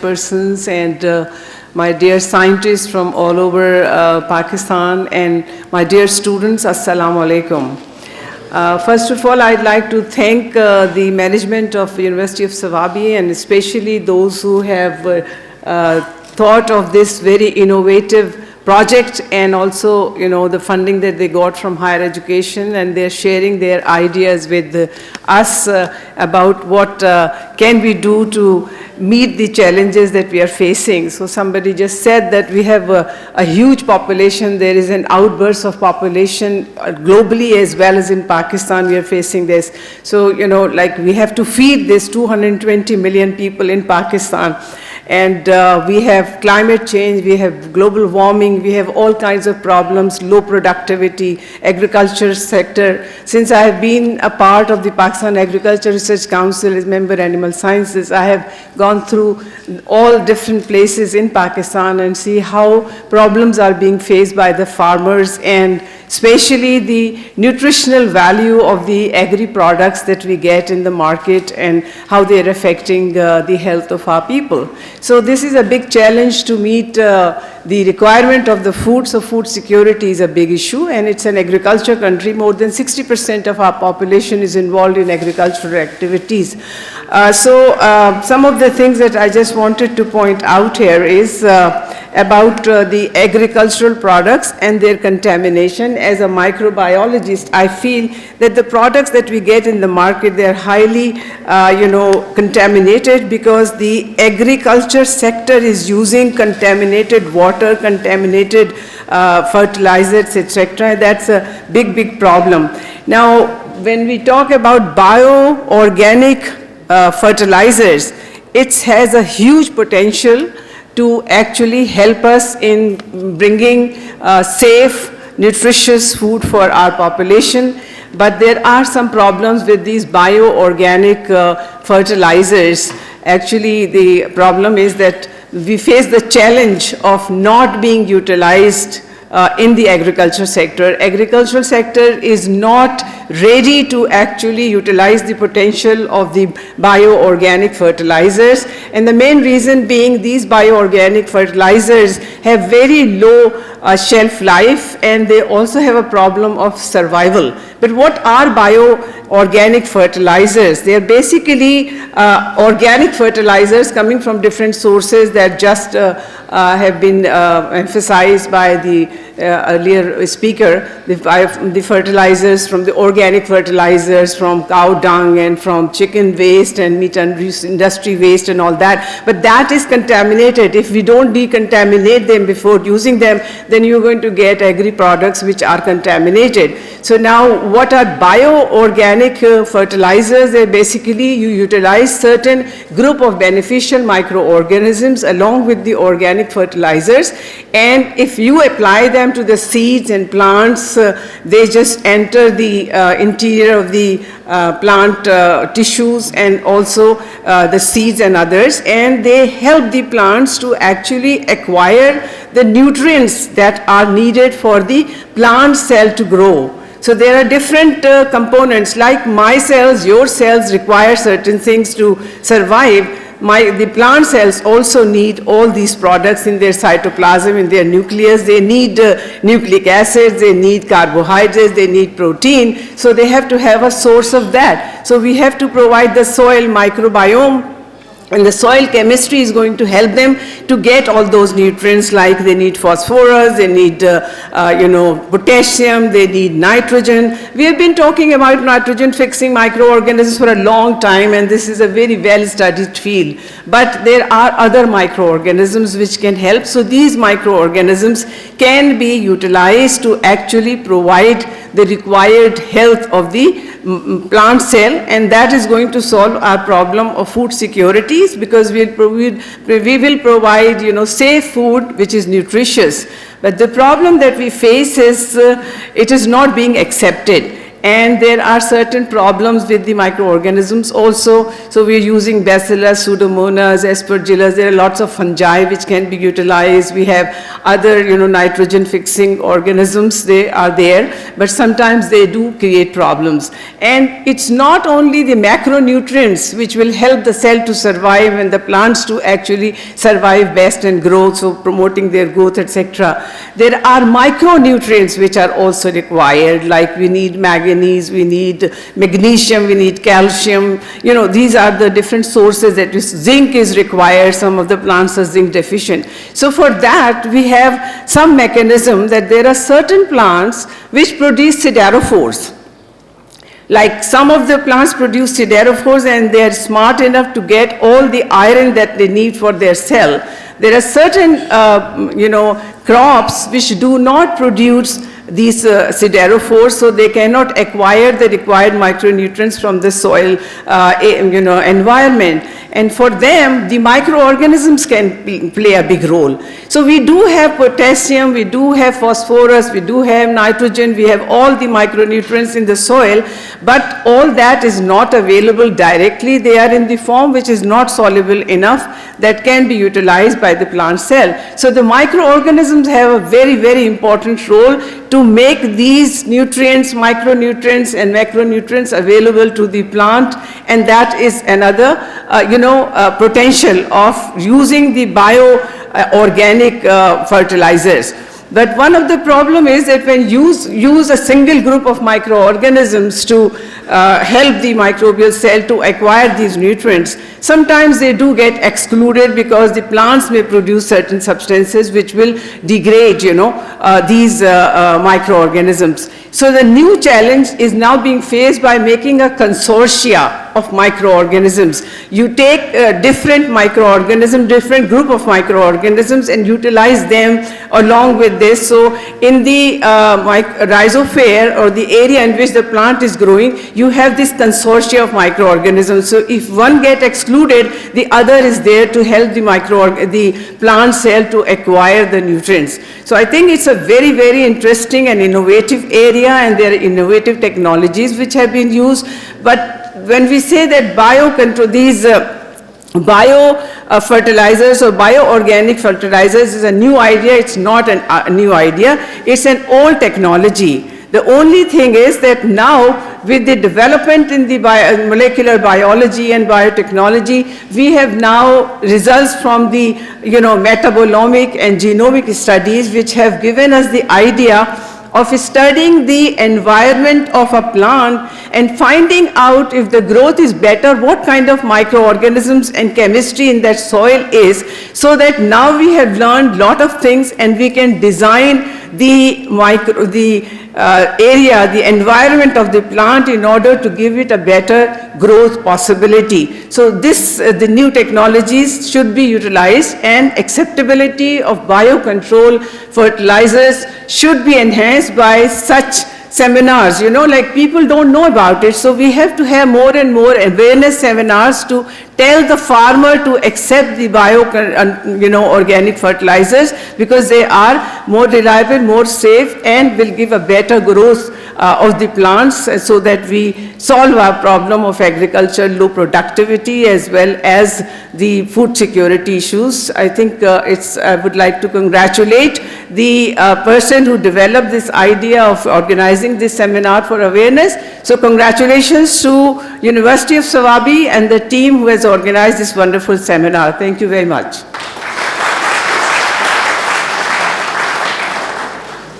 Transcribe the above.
persons and my dear scientists from all over Pakistan and my dear students, Assalamu alaikum. First of all, I'd like to thank the management of the University of Swabi and especially those who have thought of this very innovative project and also, the funding that they got from higher education, and they're sharing their ideas with us about what can we do to meet the challenges that we are facing. So somebody just said that we have a huge population. There is an outburst of population globally as well as in Pakistan. We are facing this. So, like we have to feed this 220 million people in Pakistan. And we have climate change, we have global warming, we have all kinds of problems, low productivity, agriculture sector. Since I have been a part of the Pakistan Agriculture Research Council as member Animal Sciences, I have gone through all different places in Pakistan and see how problems are being faced by the farmers and especially the nutritional value of the agri-products that we get in the market and how they are affecting the health of our people. So this is a big challenge to meet the requirement of the food. So food security is a big issue, and it's an agriculture country. More than 60% of our population is involved in agricultural activities. Some of the things that I just wanted to point out here is about the agricultural products and their contamination. As a microbiologist, I feel that the products that we get in the market, they're highly, contaminated because the agriculture sector is using contaminated water, contaminated fertilizers, etc. That's a big, big problem. Now, when we talk about bio-organic fertilizers, it has a huge potential to actually help us in bringing safe, nutritious food for our population. But there are some problems with these bio-organic fertilizers. Actually, the problem is that we face the challenge of not being utilized in the agriculture sector. Agricultural sector is not ready to actually utilize the potential of the bio-organic fertilizers, and the main reason being these bio-organic fertilizers have very low shelf life, and they also have a problem of survival. But what are bio-organic fertilizers? They are basically organic fertilizers coming from different sources that just have been emphasized by the earlier speaker, the fertilizers from the organic fertilizers from cow dung and from chicken waste and meat industry waste and all that. But that is contaminated. If we don't decontaminate them before using them, then you're going to get agri products which are contaminated. So now what are bio-organic fertilizers? They're basically you utilize certain group of beneficial microorganisms along with the organic fertilizers, and if you apply them to the seeds and plants, they just enter the interior of the plant tissues and also the seeds and others, and they help the plants to actually acquire the nutrients that are needed for the plant cell to grow. So there are different components, like my cells, your cells require certain things to survive. The plant cells also need all these products in their cytoplasm, in their nucleus. They need nucleic acids, they need carbohydrates, they need protein. So they have to have a source of that. So we have to provide the soil microbiome, and the soil chemistry is going to help them to get all those nutrients, like they need phosphorus, they need potassium, they need nitrogen. We have been talking about nitrogen fixing microorganisms for a long time, and this is a very well studied field. But there are other microorganisms which can help. So these microorganisms can be utilized to actually provide the required health of the plant cell, and that is going to solve our problem of food security, because we will provide safe food which is nutritious. But the problem that we face is it is not being accepted. and there are certain problems with the microorganisms also. So we're using bacillus, pseudomonas, aspergillus. There are lots of fungi which can be utilized. We have other, nitrogen fixing organisms, they are there, but sometimes they do create problems. And it's not only the macronutrients which will help the cell to survive and the plants to actually survive best and grow, so promoting their growth, etc. There are micronutrients which are also required, like we need manganese, we need magnesium, we need calcium. These are the different sources that zinc is required. Some of the plants are zinc deficient. So for that, we have some mechanism that there are certain plants which produce siderophores. Like some of the plants produce siderophores and they are smart enough to get all the iron that they need for their cell. There are certain, crops which do not produce these siderophores, so they cannot acquire the required micronutrients from the soil, environment. And for them, the microorganisms can play a big role. So we do have potassium, we do have phosphorus, we do have nitrogen, we have all the micronutrients in the soil, but all that is not available directly. They are in the form which is not soluble enough that can be utilized by the plant cell. So the microorganisms have a very, very important role to make these nutrients, micronutrients and macronutrients available to the plant, and that is another potential of using the bio-organic fertilizers. But one of the problem is that when you use a single group of microorganisms to help the microbial cell to acquire these nutrients, sometimes they do get excluded because the plants may produce certain substances which will degrade, these microorganisms. So the new challenge is now being faced by making a consortia of microorganisms. You take different microorganisms, different group of microorganisms and utilize them along with this. So in the rhizosphere or the area in which the plant is growing, you have this consortia of microorganisms. So if one gets excluded, the other is there to help the plant cell to acquire the nutrients. So I think it's a very, very interesting and innovative area, and there are innovative technologies which have been used. But when we say that biocontrol, these fertilizers or bio-organic fertilizers is a new idea, it's not a new idea, it's an old technology. The only thing is that now, with the development in the molecular biology and biotechnology, we have now results from the metabolomic and genomic studies which have given us the idea of studying the environment of a plant and finding out if the growth is better, what kind of microorganisms and chemistry in that soil is, so that now we have learned a lot of things and we can design the area, the environment of the plant in order to give it a better growth possibility. So the new technologies should be utilized, and acceptability of biocontrol fertilizers should be enhanced by such seminars. Like people don't know about it, so we have to have more and more awareness seminars to tell the farmer to accept the organic fertilizers, because they are more reliable, more safe, and will give a better growth of the plants, so that we solve our problem of agriculture, low productivity, as well as the food security issues. I think I would like to congratulate the person who developed this idea of organizing this seminar for awareness. So congratulations to University of Swabi and the team who has organized this wonderful seminar. Thank you very much.